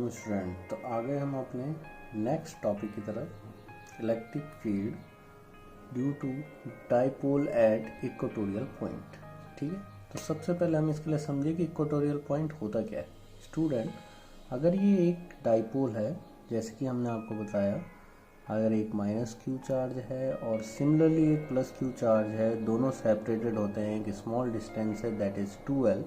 Welcome student. तो आगे हम अपने नेक्स्ट टॉपिक की तरफ, electric field due to dipole at equatorial point. ठीक है, तो सबसे पहले हम इसके लिए समझे कि इक्वेटोरियल पॉइंट होता क्या है। स्टूडेंट, अगर ये एक डाइपोल है, जैसे कि हमने आपको बताया, अगर एक माइनस क्यू चार्ज है और सिमिलरली एक प्लस क्यू चार्ज है, दोनों सेपरेटेड होते हैं, एक स्मॉल डिस्टेंस है दैट इज 2L,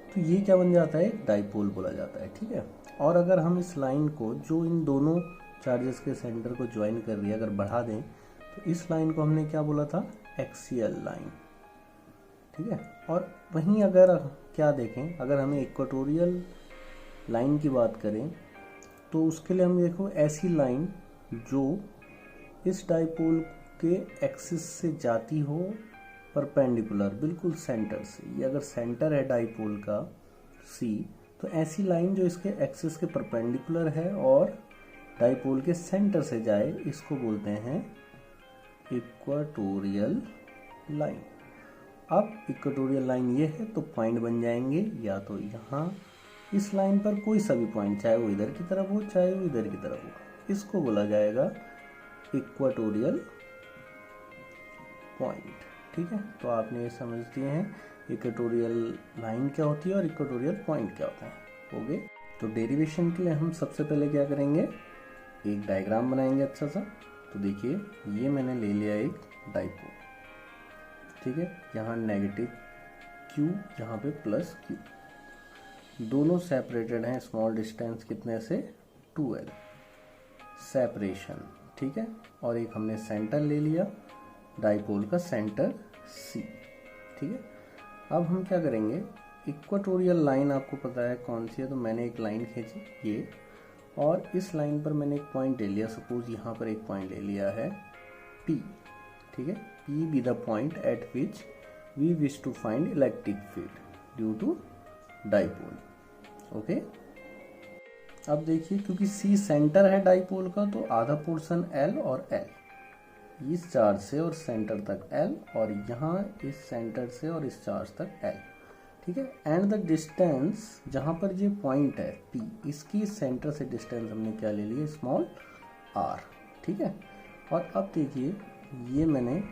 तो ये क्या बन जाता है, एक डाइपोल बोला जाता है। ठीक है, और अगर हम इस लाइन को जो इन दोनों चार्जेस के सेंटर को ज्वाइन कर रही है अगर बढ़ा दें, तो इस लाइन को हमने क्या बोला था, एक्सियल लाइन। ठीक है, और वहीं अगर क्या देखें, अगर हमें इक्वेटोरियल लाइन की बात करें तो उसके लिए हम देखो ऐसी लाइन जो इस डाइपोल के एक्सिस से जाती हो परपेंडिकुलर, बिल्कुल सेंटर से। ये अगर सेंटर है डाइपोल का C, तो ऐसी लाइन जो इसके एक्सिस के परपेंडिकुलर है और डाइपोल के सेंटर से जाए, इसको बोलते हैं इक्वेटोरियल लाइन। अब इक्वेटोरियल लाइन ये है तो पॉइंट बन जाएंगे या तो यहाँ इस लाइन पर कोई सा भी पॉइंट, चाहे वो इधर की तरफ हो चाहे वो इधर की तरफ हो, इसको बोला जाएगा इक्वेटोरियल पॉइंट। ठीक है, तो आपने ये समझ दिए हैं इक्वेटोरियल लाइन क्या होती है और इक्वेटोरियल पॉइंट क्या होता है। ओके, तो डेरिवेशन के लिए हम सबसे पहले क्या करेंगे, एक डायग्राम बनाएंगे अच्छा सा। तो देखिए, ये मैंने ले लिया एक डाइपोल। ठीक है, यहाँ नेगेटिव Q, यहाँ पे प्लस Q, दोनों सेपरेटेड हैं स्मॉल डिस्टेंस कितने से, 2L सेपरेशन। ठीक है, और एक हमने सेंटर ले लिया, डाइपोल का सेंटर C। ठीक है, अब हम क्या करेंगे, इक्वेटोरियल लाइन आपको पता है कौन सी है, तो मैंने एक लाइन खींची ये, और इस लाइन पर मैंने एक पॉइंट ले लिया, सपोज यहाँ पर एक पॉइंट ले लिया है P। ठीक है, P be the point at which we wish to find electric field due to dipole. Okay, अब देखिए, क्योंकि C सेंटर है डाइपोल का, तो आधा पोर्शन L और L, इस चार्ज से और सेंटर तक L, और यहाँ इस सेंटर से और इस चार्ज तक L। ठीक है, एंड द डिस्टेंस जहाँ पर ये पॉइंट है P, इसकी सेंटर से डिस्टेंस हमने क्या ले लिया, स्मॉल r। ठीक है, और अब देखिए, ये मैंने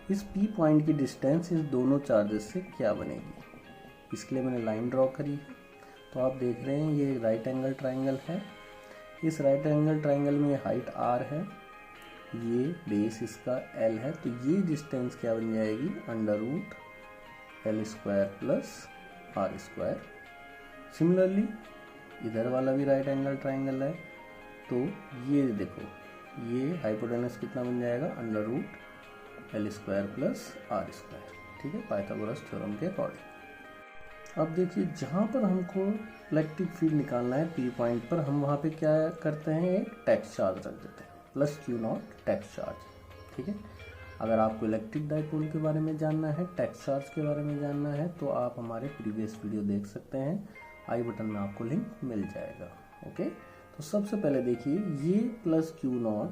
इस P पॉइंट की डिस्टेंस इस दोनों चार्जेस से क्या बनेगी, इसके लिए मैंने लाइन ड्रॉ करी है। तो आप देख रहे हैं ये राइट एंगल ट्राइंगल है, इस राइट एंगल ट्राइंगल में हाइट r है, ये बेस इसका L है, तो ये डिस्टेंस क्या बन जाएगी, √L² प्लस r²। सिमिलरली इधर वाला भी राइट एंगल ट्राइंगल है, तो ये देखो, ये हाइपोटेनस कितना बन जाएगा, √L² प्लस r²। ठीक है, पाइथागोरस थ्योरम के अकॉर्डिंग। अब देखिए, जहाँ पर हमको इलेक्ट्रिक फील्ड निकालना है P पॉइंट पर, हम वहाँ पे क्या करते हैं, एक टेक्स्ट चार्ज रख देते हैं, प्लस Q0 टेक्स्ट चार्ज। ठीक है, अगर आपको इलेक्ट्रिक डाइपोल के बारे में जानना है, टेक्स्ट चार्ज के बारे में जानना है, तो आप हमारे प्रीवियस वीडियो देख सकते हैं, आई बटन में आपको लिंक मिल जाएगा। ओके, तो सबसे पहले देखिए, ये प्लस Q0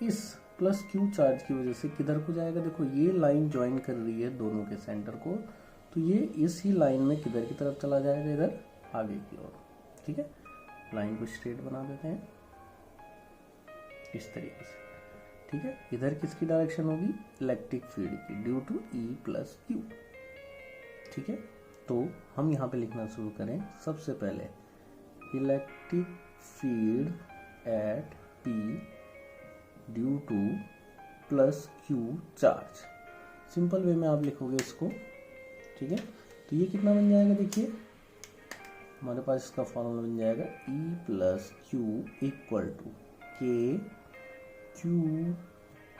इस प्लस Q चार्ज की वजह से किधर को जाएगा, देखो ये लाइन ज्वाइन कर रही है दोनों के सेंटर को, तो ये इसी लाइन में किधर की तरफ चला जाएगा, इधर आगे की ओर। ठीक है, लाइन को स्ट्रेट बना देते हैं इस तरीके से। ठीक है, इधर किसकी डायरेक्शन होगी, इलेक्ट्रिक फील्ड की, due to E plus Q। ठीक है, तो हम यहाँ पे लिखना शुरू करें। सबसे पहले electric field at P due two plus Q charge, simple way में आप लिखोगे इसको। ठीक है, तो ये कितना बन जाएगा, देखिए हमारे पास इसका फॉर्मूला बन जाएगा E plus Q equal to K Q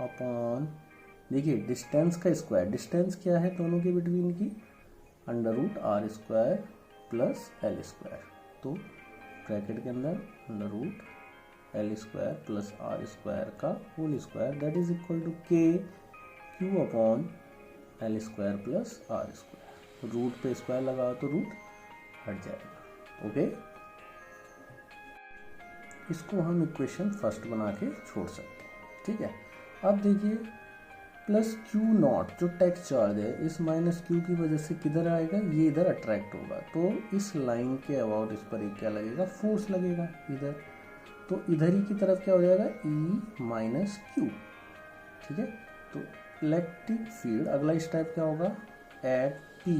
upon, देखिए डिस्टेंस का स्क्वायर, डिस्टेंस क्या है दोनों के बिटवीन की, √r² प्लस L²। तो ब्रैकेट के अंदर √L² प्लस r² का whole square, that is equal to K Q upon L² plus r²। Root पे स्क्वायर लगाओ तो रूट हट जाएगा। ओके, इसको हम इक्वेशन फर्स्ट बना के छोड़ सकते हैं। ठीक है, अब देखिए, प्लस क्यू नॉट जो टेक्स्ट चार्ज है इस माइनस क्यू की वजह से किधर आएगा, ये इधर अट्रैक्ट होगा, तो इस लाइन के अबाउट इस पर एक क्या लगेगा, फोर्स लगेगा इधर, तो इधर ही की तरफ क्या हो जाएगा, ई माइनस क्यू। ठीक है, तो इलेक्ट्रिक फील्ड अगला स्टेप क्या होगा, एट पी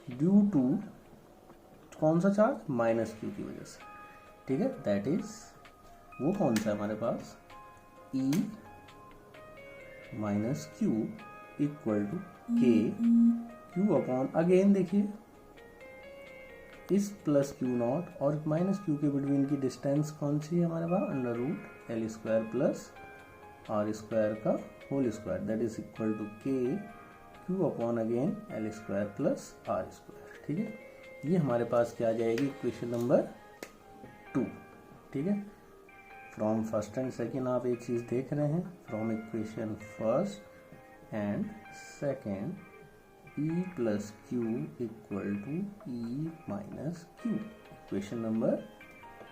ड्यू टू कौन सा चार्ज, माइनस क्यू की वजह से। ठीक है, दैट इज वो कौन सा है हमारे पास, E minus Q equal to K Q upon, again देखिए इस प्लस क्यू नॉट और माइनस क्यू के बिटवीन की डिस्टेंस कौन सी है हमारे पास, under root L square plus R square का whole square, that is equal to K Q upon again L square plus R square. ठीक है, ये हमारे पास क्या आ जाएगी, इक्वेशन नंबर 2। ठीक है, फ्रॉम फर्स्ट एंड सेकेंड आप एक चीज देख रहे हैं, from equation first and second E plus Q equal to E minus Q, equation number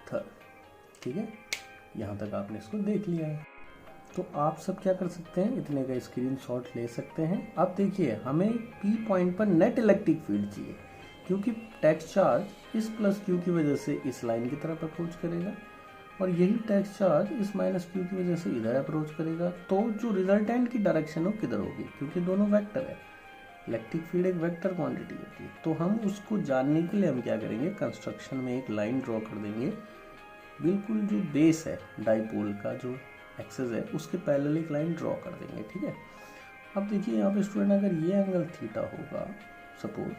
3। ठीक है, यहाँ तक आपने इसको देख लिया है। तो आप सब क्या कर सकते हैं, इतने का स्क्रीनशॉट ले सकते हैं। अब देखिए हमें पी पॉइंट पर नेट इलेक्ट्रिक फील्ड चाहिए, क्योंकि टेक्स्ट चार्ज इस प्लस क्यू की वजह से इस लाइन की तरफ अप्रोच करेगा और यही टेक्स्ट चार्ज इस माइनस क्यू की वजह से इधर अप्रोच करेगा, तो जो रिजल्टेंट की डायरेक्शन हो किधर होगी, क्योंकि दोनों वेक्टर है, इलेक्ट्रिक फील्ड एक वेक्टर क्वांटिटी होती है। तो हम उसको जानने के लिए हम क्या करेंगे, कंस्ट्रक्शन में एक लाइन ड्रॉ कर देंगे, बिल्कुल जो बेस है डाइपोल का जो एक्सेस है उसके पैरेलल एक लाइन ड्रॉ कर देंगे। ठीक है, अब देखिए यहाँ पे स्टूडेंट अगर ये एंगल थीटा होगा सपोज,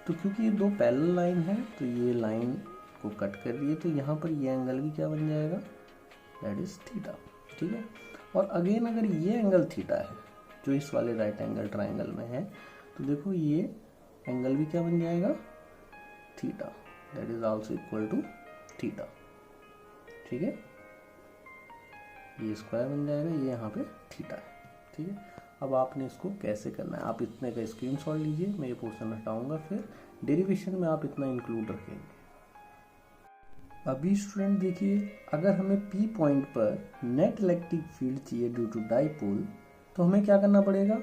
तो क्योंकि ये दो पैरेलल लाइन है तो ये लाइन को कट कर रही है, तो यहाँ पर ये एंगल भी क्या बन जाएगा, दैट इज थीटा। ठीक है, और अगेन अगर ये एंगल थीटा है जो इस वाले राइट एंगल ट्राइंगल में है, तो देखो ये एंगल भी क्या बन जाएगा, theta, that is also equal to theta. ठीक है, ये स्क्वायर बन जाएगा, ये यहाँ पे थीटा है। ठीक है, अब आपने इसको कैसे करना है, आप इतने का स्क्रीनशॉट लीजिए, मैं ये पोर्शन हटाऊंगा, फिर डेरिवेशन में आप इतना इंक्लूड रखेंगे। अभी स्टूडेंट देखिए, अगर हमें पी पॉइंट पर नेट इलेक्ट्रिक फील्ड चाहिए ड्यू टू डाइपोल, तो हमें क्या करना पड़ेगा,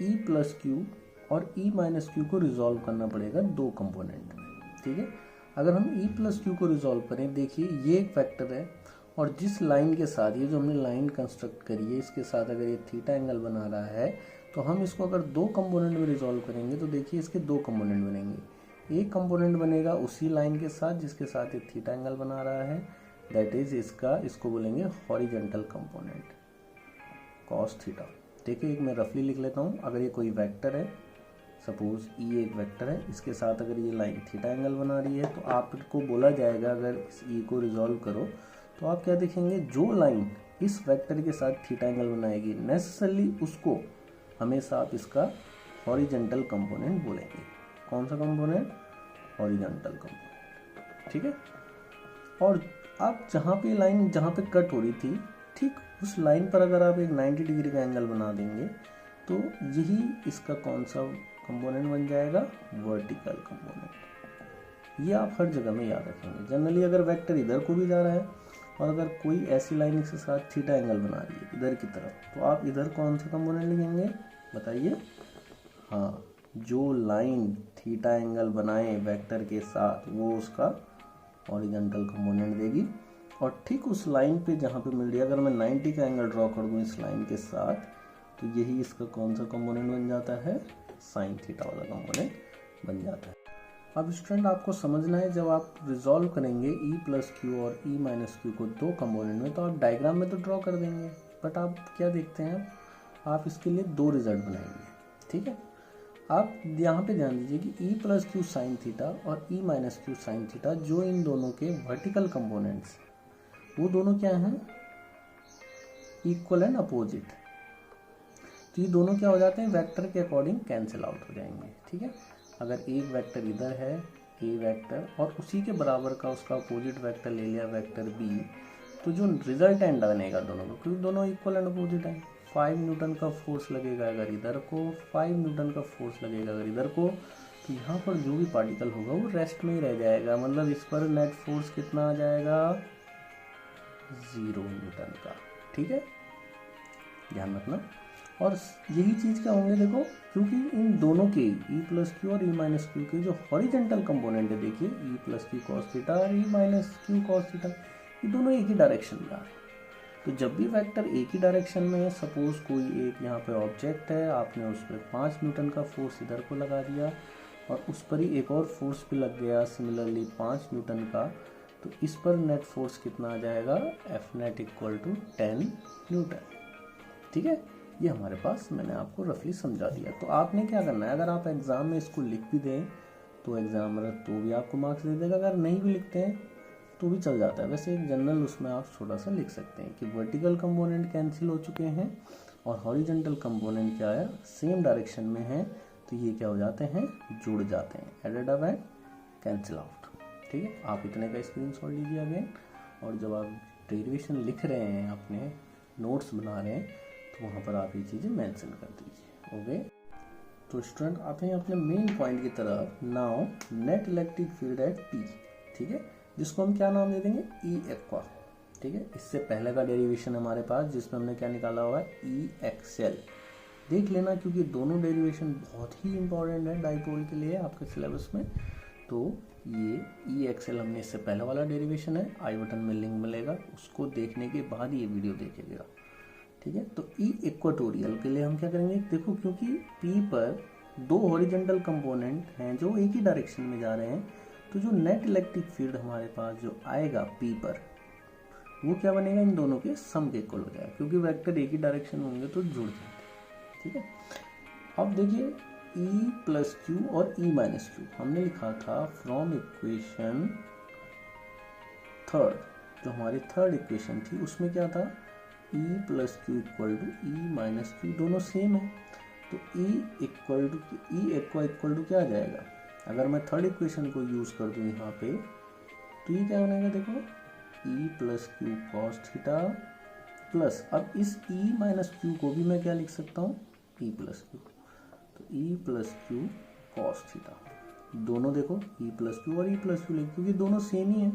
ई प्लस क्यू और ई माइनस क्यू को रिजॉल्व करना पड़ेगा दो कंपोनेंट में। ठीक है, अगर हम ई प्लस क्यू को रिजॉल्व करें, देखिए ये एक वेक्टर है और जिस लाइन के साथ ये जो हमने लाइन कंस्ट्रक्ट करी है इसके साथ अगर ये थीटा एंगल बना रहा है, तो हम इसको अगर दो कंपोनेंट में रिजॉल्व करेंगे तो देखिए इसके दो कंपोनेंट बनेंगे, एक कंपोनेंट बनेगा उसी लाइन के साथ जिसके साथ ये थीटा एंगल बना रहा है, दैट इज इसको बोलेंगे हॉरिजॉन्टल कंपोनेंट कॉस थीटा। देखिए एक मैं रफली लिख लेता हूँ, अगर ये कोई वेक्टर है, सपोज ई एक वेक्टर है, इसके साथ अगर ये लाइन थीटा एंगल बना रही है, तो आपको बोला जाएगा अगर इस ई को रिजॉल्व करो तो आप क्या देखेंगे, जो लाइन इस वेक्टर के साथ थीटा एंगल बनाएगी नेसेसरली उसको हमेशा आप इसका हॉरिजॉन्टल कंपोनेंट बोलेंगे। कौन सा कंपोनेंट, हॉरिजॉन्टल कंपोनेंट। ठीक है, और आप जहाँ पे लाइन जहाँ पे कट हो रही थी, ठीक उस लाइन पर अगर आप एक 90 डिग्री का एंगल बना देंगे तो यही इसका कौन सा कंपोनेंट बन जाएगा, वर्टिकल कंपोनेंट। ये आप हर जगह में याद रखेंगे। जनरली अगर वेक्टर इधर को भी जा रहा है और अगर कोई ऐसी लाइन इसके साथ थीटा एंगल बना रही है इधर की तरफ, तो आप इधर कौन सा कंपोनेंट लिखेंगे, बताइए। हाँ, जो लाइन थीटा एंगल बनाए वेक्टर के साथ वो उसका हॉरिजॉन्टल कंपोनेंट देगी, और ठीक उस लाइन पे जहाँ पे मिल रही है, अगर मैं 90 का एंगल ड्रॉ कर दूँ इस लाइन के साथ, तो यही इसका कौन सा कंपोनेंट बन जाता है, साइन थीटा वाला कंपोनेंट बन जाता है। अब स्टूडेंट आपको समझना है, जब आप रिजॉल्व करेंगे ई प्लस क्यू और ई माइनस क्यू को दो कंपोनेंट में, तो आप डायग्राम में तो ड्रॉ कर देंगे, बट आप क्या देखते हैं, आप इसके लिए दो रिजल्ट बनाएंगे। ठीक है, आप यहाँ पे ध्यान दीजिए कि ई प्लस क्यू साइन थीटा और ई माइनस क्यू साइन थीटा, जो इन दोनों के वर्टिकल कंपोनेंट्स, वो दोनों क्या हैं, इक्वल एंड अपोजिट। तो ये दोनों क्या हो जाते हैं, वेक्टर के अकॉर्डिंग कैंसिल आउट हो जाएंगे। ठीक है, अगर एक वेक्टर इधर है, ए वेक्टर, और उसी के बराबर का उसका अपोजिट वेक्टर ले लिया वेक्टर बी, तो जो रिजल्टेंट बनेगा दोनों को, क्योंकि दोनों इक्वल एंड अपोजिट है, 5 न्यूटन का फोर्स लगेगा अगर इधर को, 5 न्यूटन का फोर्स लगेगा अगर इधर को, तो यहाँ पर जो भी पार्टिकल होगा वो रेस्ट में ही रह जाएगा, मतलब इस पर नेट फोर्स कितना आ जाएगा, 0 न्यूटन का। ठीक है, ध्यान रखना। और यही चीज़ क्या होंगे देखो, क्योंकि इन दोनों के ई प्लस क्यू और ई माइनस क्यू के जो हॉरिजेंटल कंपोनेंट है, देखिए ई प्लस क्यू कॉस थीटा और ई माइनस क्यू कॉस थीटा, ये दोनों एक ही डायरेक्शन में आ रहे हैं। तो जब भी वेक्टर एक ही डायरेक्शन में है, सपोज कोई एक यहाँ पे ऑब्जेक्ट है, आपने उस पर 5 न्यूटन का फोर्स इधर को लगा दिया और उस पर ही एक और फोर्स भी लग गया सिमिलरली 5 न्यूटन का, तो इस पर नेट फोर्स कितना आ जाएगा, F net equal to 10 newton. ठीक है, ये हमारे पास मैंने आपको रफली समझा दिया। तो आपने क्या करना है, अगर आप एग्ज़ाम में इसको लिख भी दें तो एग्जामिनर तो भी आपको मार्क्स दे देगा, अगर नहीं भी लिखते हैं तो भी चल जाता है। वैसे एक जनरल उसमें आप थोड़ा सा लिख सकते हैं कि वर्टिकल कंपोनेंट कैंसिल हो चुके हैं और हॉरिजेंटल कंपोनेंट क्या है, सेम डायरेक्शन में है, तो ये क्या हो जाते हैं, जुड़ जाते हैं, added up and cancel out. ठीक है, आप इतने का स्क्रीनशॉट लीजिए अगेन, और जब आप डेरिवेशन लिख रहे हैं, अपने नोट्स बना रहे हैं, तो वहाँ पर आप ये चीज़ें मेंशन कर दीजिए। ओके, तो स्टूडेंट आते हैं अपने मेन पॉइंट की तरफ। Now net electric field at P, ठीक है, जिसको हम क्या नाम दे देंगे, ई एक्वा। ठीक है, इससे पहले का डेरिवेशन हमारे पास जिसमें हमने क्या निकाला हुआ है, ई एक्सएल। देख लेना, क्योंकि दोनों डेरिवेशन बहुत ही इंपॉर्टेंट है डाइपोल के लिए आपके सिलेबस में। तो ये ई एक्सएल हमने इससे पहले वाला डेरिवेशन है, आई बटन में लिंक मिलेगा, उसको देखने के बाद ये वीडियो देखिएगा। ठीक है, तो ई इक्वाटोरियल के लिए हम क्या करेंगे, देखो क्योंकि पी पर दो हॉरिजेंटल कंपोनेंट हैं जो एक ही डायरेक्शन में जा रहे हैं, तो जो नेट इलेक्ट्रिक फील्ड हमारे पास जो आएगा पी पर, वो क्या बनेगा, इन दोनों के सम के इक्वल हो जाएगा, क्योंकि वेक्टर एक ही डायरेक्शन में होंगे तो जुड़ जाएंगे। ठीक है, अब देखिए ई प्लस क्यू और ई माइनस क्यू हमने लिखा था फ्रॉम इक्वेशन थर्ड, जो हमारी थर्ड इक्वेशन थी उसमें क्या था, E plus Q equal to E minus Q, दोनों सेम है, तो E equal to E equal to क्या आ जाएगा, अगर मैं थर्ड इक्वेशन को यूज कर दूं यहाँ पे, तो ये क्या बनेगा, देखो ई plus Q cos theta plus, अब इस ई माइनस क्यू को भी मैं क्या लिख सकता हूँ, ई प्लस क्यू, तो ई प्लस क्यू कॉस थीटा, दोनों देखो ई प्लस क्यू और ई प्लस क्यू लिख, क्योंकि दोनों सेम ही है,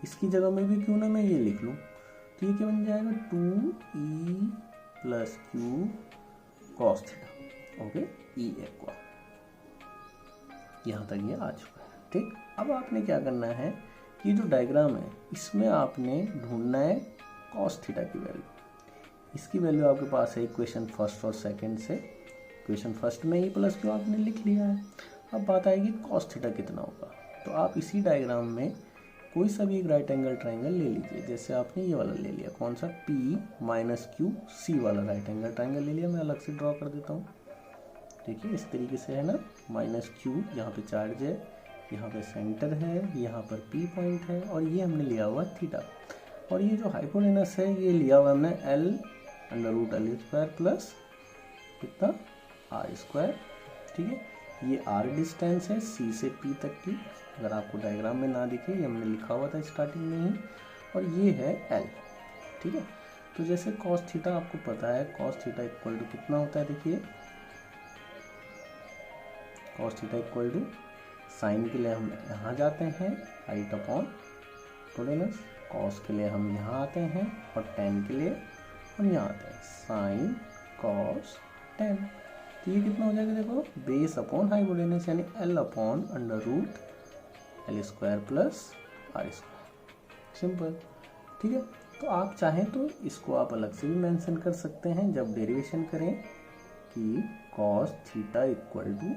इसकी जगह में भी क्यों ना मैं ये लिख लूँ, तो ये क्या बन जाएगा, 2e plus Q cos theta. Okay, E एक्वा, यहाँ तक ये आ चुका है। ठीक, अब आपने क्या करना है कि जो डायग्राम है इसमें आपने ढूंढना है कॉस थीटा की वैल्यू। इसकी वैल्यू आपके पास है इक्वेशन फर्स्ट और सेकंड से। इक्वेशन फर्स्ट में ई प्लस क्यू आपने लिख लिया है, अब बात आएगी कॉस थीटा कितना होगा, तो आप इसी डायग्राम में कोई सा भी एक राइट एंगल ट्राइंगल ले लीजिए। जैसे आपने ये वाला ले लिया, कौन सा, P माइनस क्यू सी वाला राइट एंगल ट्राइंगल ले लिया, मैं अलग से ड्रॉ कर देता हूँ। देखिए इस तरीके से है ना, माइनस क्यू यहाँ पे चार्ज है, यहाँ पे सेंटर है, यहाँ पर P पॉइंट है, और ये हमने लिया हुआ थीटा, और ये जो हाइपोटेनस है ये लिया हुआ हमने L under root L square plus कितना, R स्क्वायर। ठीक है, ये R डिस्टेंस है C से P तक की, अगर आपको डायग्राम में ना दिखे, ये हमने लिखा हुआ था स्टार्टिंग में ही, और ये है L। ठीक है, तो जैसे cos थीटा आपको पता है, cos थीटा इक्वल टू कितना होता है, देखिए cos theta equal to, sine के लिए हम यहाँ जाते हैं हाइट अपॉन हाइपोटेनस, cos के लिए हम यहाँ आते हैं, और tan के लिए हम यहाँ आते हैं, साइन cos tan। तो ये कितना हो जाएगा, देखो बेस अपॉन हाइपोटेनस, यानी L upon under root L square plus R square, simple. ठीक है, तो आप चाहें तो इसको आप अलग से भी मेंशन कर सकते हैं जब डेरिवेशन करें, कि cos theta equal to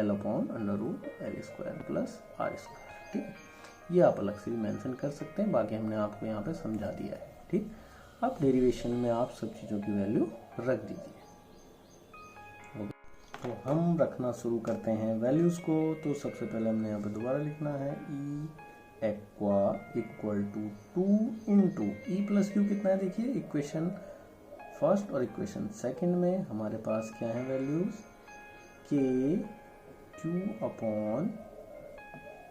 L upon under root L square plus R square. ठीक है, ये आप अलग से भी मेंशन कर सकते हैं, बाकी हमने आपको यहाँ पे समझा दिया है। ठीक, अब डेरिवेशन में आप सब चीज़ों की वैल्यू रख दीजिए। तो हम रखना शुरू करते हैं वैल्यूज़ को। तो सबसे पहले हमने यहाँ पे दोबारा लिखना है ई एक्वा equal to 2 into E plus Q कितना है, देखिए इक्वेशन फर्स्ट और इक्वेशन सेकंड में हमारे पास क्या है values, K Q upon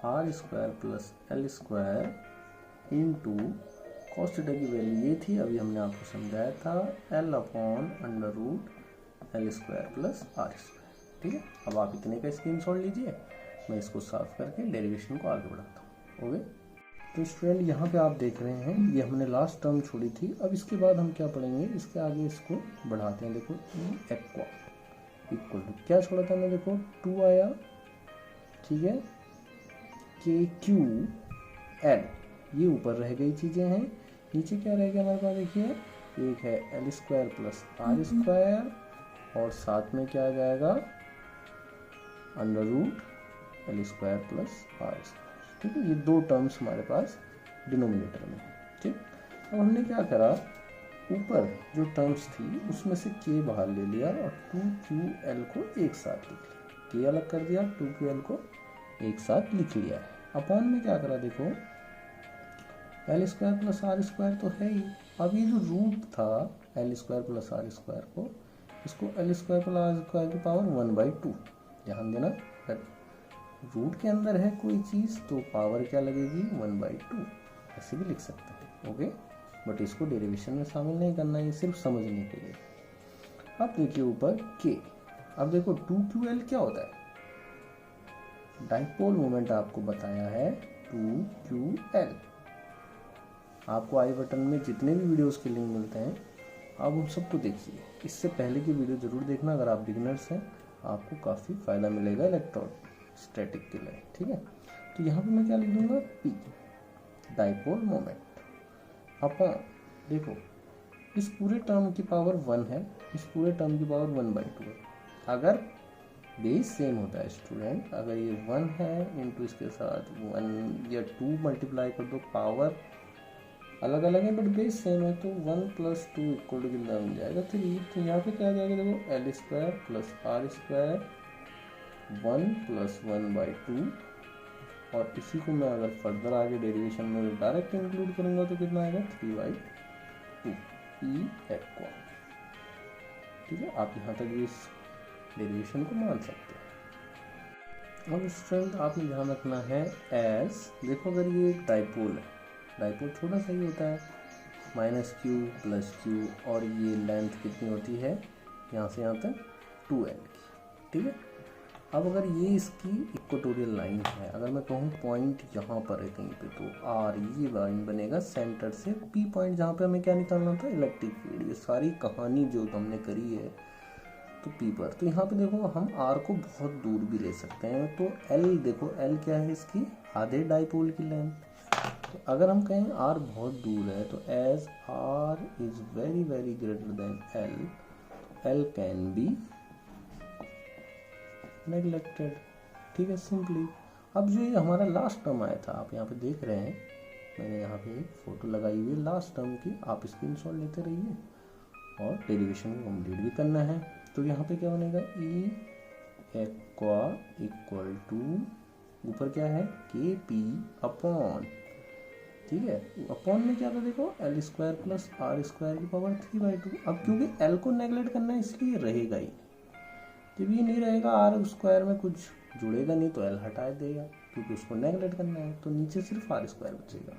R square plus L square into cos theta की वैल्यू ये थी, अभी हमने आपको समझाया था, L upon under root L square plus R square. ठीक है, अब आप इतने का स्क्रीनशॉट लीजिए, मैं इसको साफ करके डेरिवेशन को आगे बढ़ाता हूँ। ओके, तो स्टूडेंट यहाँ पे आप देख रहे हैं ये हमने लास्ट टर्म छोड़ी थी। अब इसके बाद हम क्या पढ़ेंगे, इसके आगे इसको बढ़ाते हैं। देखो ई एक्वा इक्वल टू क्या छोड़ा था मैं, देखो 2 आया, ठीक है, के क्यू एल, ये ऊपर रह गई चीज़ें हैं। नीचे क्या रह गया हमारे पास, देखिए एक है L square plus R square और साथ में क्या आ जाएगा under root L square plus R square. ठीक है, ये दो टर्म्स हमारे पास डिनोमिनेटर में। ठीक, अब हमने क्या करा, ऊपर जो टर्म्स थी उसमें से के बाहर ले लिया और 2ql को एक साथ लिख लिया, के अलग कर दिया, 2ql को एक साथ लिख लिया है। अपॉन में क्या करा, देखो L square plus R square तो है ही। अब ये जो रूट था L square plus R square को, इसको L square plus R square की पावर 1/2, ध्यान देना रूट के अंदर है कोई चीज़ तो पावर क्या लगेगी 1/2, ऐसे भी लिख सकते हैं। ओके, बट इसको डेरिवेशन में शामिल नहीं करना, ये सिर्फ समझने के लिए। अब देखिए ऊपर के, अब देखो 2ql क्या होता है, डाइपोल मोमेंट आपको बताया है 2ql। आपको आई बटन में जितने भी वीडियोस के लिंक मिलते हैं आप उन सबको देखिए। इससे पहले की वीडियो जरूर देखना अगर आप बिगिनर्स हैं, आपको काफ़ी फायदा मिलेगा इलेक्ट्रोस्टैटिक के लिए। ठीक है, तो यहाँ पे मैं क्या लिख दूंगा, P डाइपोल मोमेंट अपॉन, देखो इस पूरे टर्म की पावर 1 है, इस पूरे टर्म की पावर 1/2 है। अगर बेस सेम होता है स्टूडेंट, अगर ये 1 है इंटू इसके साथ 1 या 2 मल्टीप्लाई कर दो, पावर अलग अलग है बट बेस सेम है, तो 1 + 2 इक्वल टू कितना बन जाएगा 3। तो यहाँ पे क्या आ जाएगा, देखो L square plus R square 1 + 1/2, और इसी को मैं अगर फर्दर आगे डेरिवेशन में डायरेक्ट इंक्लूड करूंगा तो कितना आएगा 3/2 ई एक्वा। ठीक है, आप यहाँ तक इस डेरिवेशन को मान सकते हैं। अब स्टूडेंट आपने ध्यान रखना है एज, देखो अगर ये एक डाइपोल है, डाइपोल थोड़ा सा ही होता है -q + q, और ये लेंथ कितनी होती है यहाँ से यहाँ तक 2l की। ठीक है, अब अगर ये इसकी इक्वेटोरियल लाइन है, अगर मैं कहूँ पॉइंट यहाँ पर है कहीं पे, तो आर ये लाइन बनेगा सेंटर से पी पॉइंट, जहाँ पे हमें क्या निकालना था इलेक्ट्रिक फील्ड। ये सारी कहानी जो हमने करी है तो पी पर, तो यहाँ पे देखो हम आर को बहुत दूर भी ले सकते हैं। तो एल, देखो एल क्या है, इसकी आधे डाइपोल की लेंथ। तो अगर हम कहें आर बहुत दूर है तो as R is very very greater than L, L can be neglected. ठीक है, सिंपली। अब जो ये हमारा लास्ट टर्म आया था, आप यहाँ पे देख रहे हैं, मैंने यहाँ पे एक फोटो लगाई हुई है लास्ट टर्म की, आप स्क्रीनशॉट लेते रहिए और डेरिवेशन को कंप्लीट भी करना है। तो यहाँ पे क्या बनेगा, ई एक्वा इक्वल टू, ऊपर क्या है के पी अपॉन, ठीक है, अपॉन में क्या था, देखो L square plus R square की पावर 3/2। अब क्योंकि एल को नेगलेक्ट करना है इसलिए रहेगा ही, जब ये नहीं रहेगा आर स्क्वायर में कुछ जुड़ेगा नहीं तो एल हटा देगा, क्योंकि उसको नेगलेक्ट करना है, तो नीचे सिर्फ आर स्क्वायर बचेगा।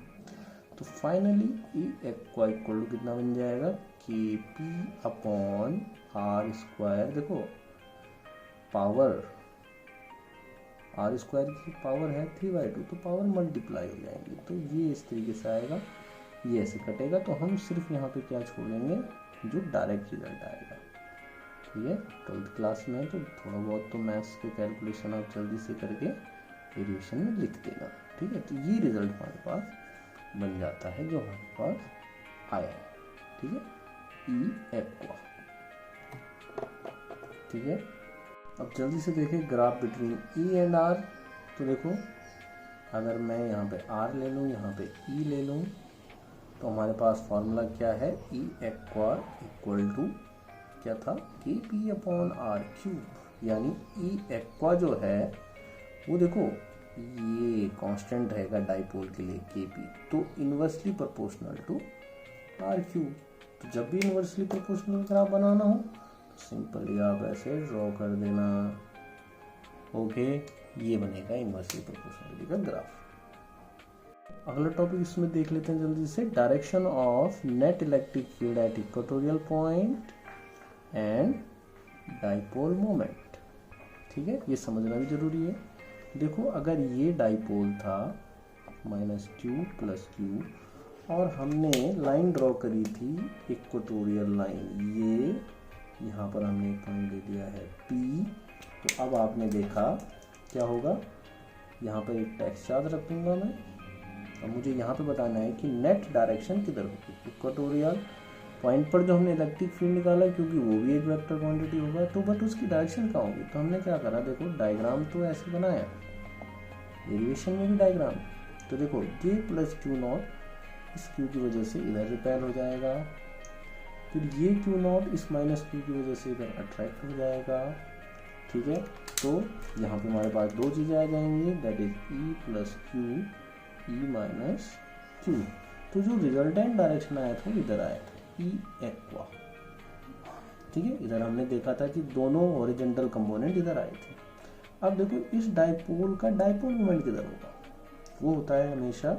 तो फाइनली ई एक्वा इक्वल टू कितना बन जाएगा, K P upon R square. देखो पावर आर स्क्वायर की पावर है 3/2, तो पावर मल्टीप्लाई हो जाएंगी, तो ये इस तरीके से आएगा, ये ऐसे कटेगा। तो हम सिर्फ यहाँ पे क्या छोड़ेंगे, जो डायरेक्ट रिजल्ट आएगा। ठीक है, 12th क्लास में तो थोड़ा बहुत तो मैथ्स के कैलकुलेशन आप जल्दी से करके डेरिवेशन में लिख देना। ठीक है, तो ये रिजल्ट हमारे पास बन जाता है जो हमारे पास आया है। ठीक है, ई एक्वा। ठीक है, अब जल्दी से देखें graph between E and R. तो देखो अगर मैं यहाँ पे आर ले लूँ, यहाँ पे ई ले लूँ, तो हमारे पास फॉर्मूला क्या है, ई एक्वा इक्वल टू क्या था, के पी अपॉन आर क्यूब, यानी ई एक्वा जो है वो देखो ये कांस्टेंट रहेगा डाइपोल के लिए के पी, तो inversely proportional to R cube. तो जब भी इन्वर्सली प्रोपोर्शनल ग्राफ बनाना हो तो सिंपली आप ऐसे ड्रॉ कर देना। ओके, ये बनेगा इन्वर्सली प्रोपोर्शनलिटी का ग्राफ। अगला टॉपिक इसमें देख लेते हैं जल्दी से, direction of net electric field at equatorial point and dipole moment. ठीक है, ये समझना भी जरूरी है। देखो अगर ये डाइपोल था माइनस क्यू प्लस क्यू, और हमने लाइन ड्रॉ करी थी इक्वेटोरियल लाइन, ये यहाँ पर हमने एक पॉइंट दे दिया है P। तो अब आपने देखा क्या होगा, यहाँ पर एक टेक्स्ट चार्ज रखूँगा मैं। अब मुझे यहाँ पे बताना है कि नेट डायरेक्शन किधर होगी। इक्वेटोरियल पॉइंट पर जो हमने इलेक्ट्रिक फील्ड निकाला, क्योंकि वो भी एक वेक्टर क्वांटिटी होगा, तो बट उसकी डायरेक्शन कहाँ होगी। तो हमने क्या करा, देखो डायग्राम तो ऐसे बनाया, डेरिवेशन में भी डायग्राम। तो देखो K प्लस क्यू नॉट इस Q की वजह से इधर रिपेल हो जाएगा, फिर ये Q नॉट इस माइनस Q की वजह से इधर अट्रैक्ट हो जाएगा, ठीक है। तो यहाँ पे हमारे पास दो चीज़ें आ जाएंगी, that is E plus Q, E minus Q. तो जो रिजल्टेंट डायरेक्शन आया था इधर आया था E एक्वा, ठीक है। इधर हमने देखा था कि दोनों हॉरिजॉन्टल कंपोनेंट इधर आए थे। अब देखो इस डाइपोल का डाइपोल मोमेंट किधर होगा, वो होता है हमेशा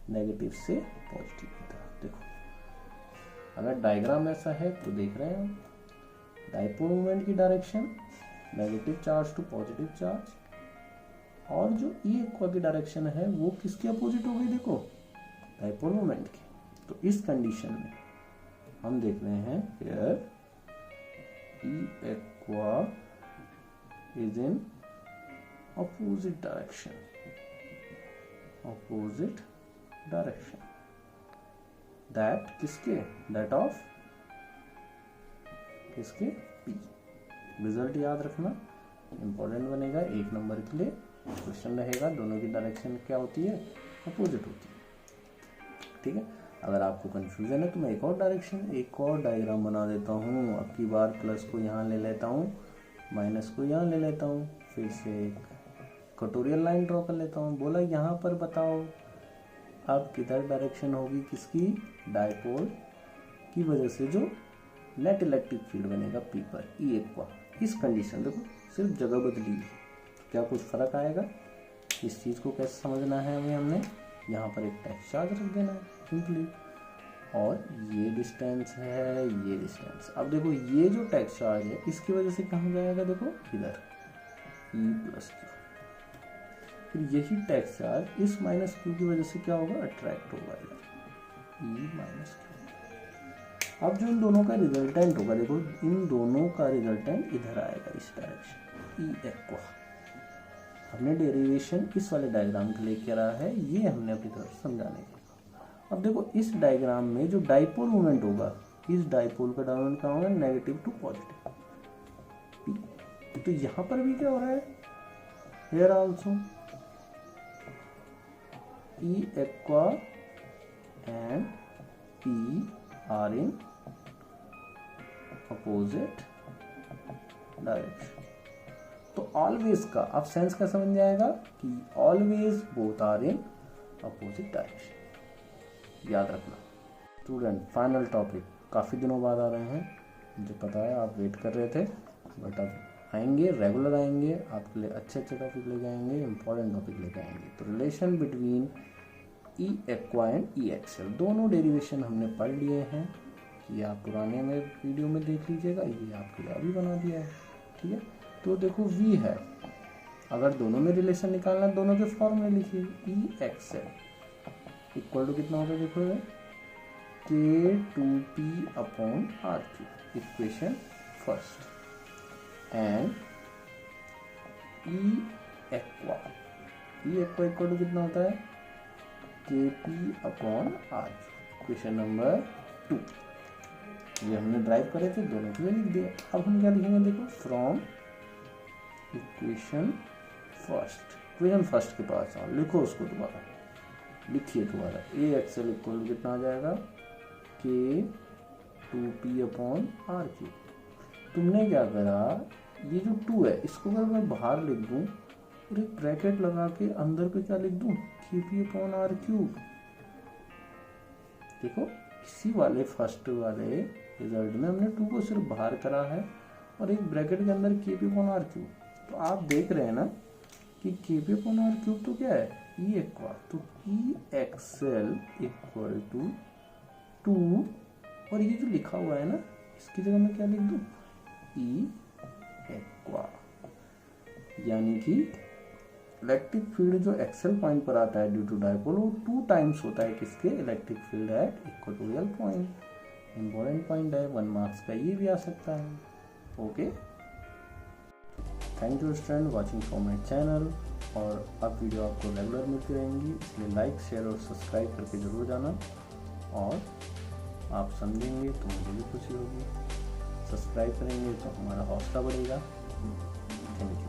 नेगेटिव से पॉजिटिव की तरफ। देखो अगर डायग्राम ऐसा है तो देख रहे हैं हम, डाइपोल मोमेंट की direction negative charge to positive charge, और जो E एक्वा की डायरेक्शन है वो किसके अपोजिट हो गई, देखो डाइपोल मोमेंट की। तो इस कंडीशन में हम देख रहे हैं here E aqua is in opposite direction, opposite direction, that किसके, that of किसके P। रिजल्ट याद रखना, इंपॉर्टेंट बनेगा, एक नंबर के लिए क्वेश्चन रहेगा। दोनों की डायरेक्शन क्या होती है, अपोजिट होती है, ठीक है। अगर आपको कंफ्यूजन है तो मैं एक और डायग्राम बना देता हूँ। अब की बार प्लस को यहाँ ले लेता हूँ, माइनस को यहाँ ले लेता हूँ, फिर से एक इक्वेटोरियल लाइन ड्रॉ कर लेता हूँ। बोला यहाँ पर बताओ अब किधर डायरेक्शन होगी किसकी, डाइपोल की वजह से जो नेट इलेक्ट्रिक फील्ड बनेगा P पर, E एक्वा। इस कंडीशन देखो सिर्फ जगह बदली, क्या कुछ फर्क आएगा। इस चीज़ को कैसे समझना है हमें, हमने यहाँ पर एक टेक्स्ट चार्ज रख देना है सिंपली, और ये डिस्टेंस है, ये डिस्टेंस। अब देखो ये जो टेक्स्ट चार्ज है इसकी वजह से कहाँ जाएगा, देखो इधर E प्लस क्यू, फिर यही टेक्स्ट चार्ज इस माइनस क्यू की वजह से क्या होगा, अट्रैक्ट होगा इधर E माइनस क्यू। अब जो इन दोनों का रिजल्टेंट होगा, देखो इन दोनों का रिजल्टेंट इधर आएगा इस डायरेक्शन E एक्वा। हमने डेरिवेशन इस वाले डायग्राम के लिए करा है, ये हमने अपनी तरफ समझाने के लिए। अब देखो इस डायग्राम में जो डाइपोल मोमेंट होगा, इस डाइपोल का डायमेंशन क्या होगा, नेगेटिव टू पॉजिटिव P। तो यहाँ पर भी क्या हो रहा है, हियर आल्सो E एक्वा and P are in opposite direction. तो ऑलवेज का अब सेंस का समझ जाएगा कि always both are in opposite direction, याद रखना। स्टूडेंट फाइनल टॉपिक काफ़ी दिनों बाद आ रहे हैं, मुझे पता है आप वेट कर रहे थे, बट अब आएंगे, रेगुलर आएंगे, आपके लिए अच्छे अच्छे टॉपिक लेके आएंगे, इंपॉर्टेंट टॉपिक लेके आएंगे। तो रिलेशन बिटवीन E एक्वा एंड E एक्सेल, दोनों डेरिवेशन हमने पढ़ लिए हैं। ये आप पुराने में वीडियो में देख लीजिएगा, ये आपके लिए अभी बना दिया है, ठीक है। तो देखो V है, अगर दोनों में रिलेशन निकालना है दोनों के फॉर्मूले लिखिए। E एक्सेल इक्वल टू कितना होगा, देखो K2P upon RQ, equation first, and E एक्वा इक्वल टू कितना होता है, KP upon RQ, equation number 2। ये हमने ड्राइव करे थे, दोनों के लिए लिख दिया। अब हम क्या लिखेंगे, देखो फ्रॉम इक्वेशन फर्स्ट के पास आओ, लिखो उसको दोबारा, लिखिए दोबारा। A एक्सेल इक्वल कितना आ जाएगा, K2P अपॉन RQ। तुमने क्या करा, ये जो 2 है इसको अगर मैं बाहर लिख दूं और एक ब्रैकेट लगा के अंदर पे क्या लिख दूं, KP अपॉन RQ। देखो इसी वाले फर्स्ट वाले रिजल्ट में हमने 2 को सिर्फ बाहर करा है और एक ब्रैकेट के अंदर KP अपॉन RQ। तो आप देख रहे हैं ना कि KP अपॉन RQ तो क्या है, E एक्वा। तो E एक्सेल इक्वल टू 2, और ये जो लिखा हुआ है ना इसकी जगह मैं क्या लिख दूं, E एक्वा, यानी कि इलेक्ट्रिक फील्ड जो एक्सेल पॉइंट पर आता है ड्यू टू डायपोल, वो 2 टाइम्स होता है किसके, electric field at equatorial point. Important point है, 1 मार्क्स का ये भी आ सकता है। Okay, thank you student watching from my channel. और अब वीडियो आपको रेगुलर मिलती रहेंगी, इसलिए लाइक शेयर और सब्सक्राइब करके ज़रूर जाना। और आप समझेंगे तो मुझे भी खुशी होगी, सब्सक्राइब करेंगे तो हमारा हौसला बढ़ेगा। Thank you.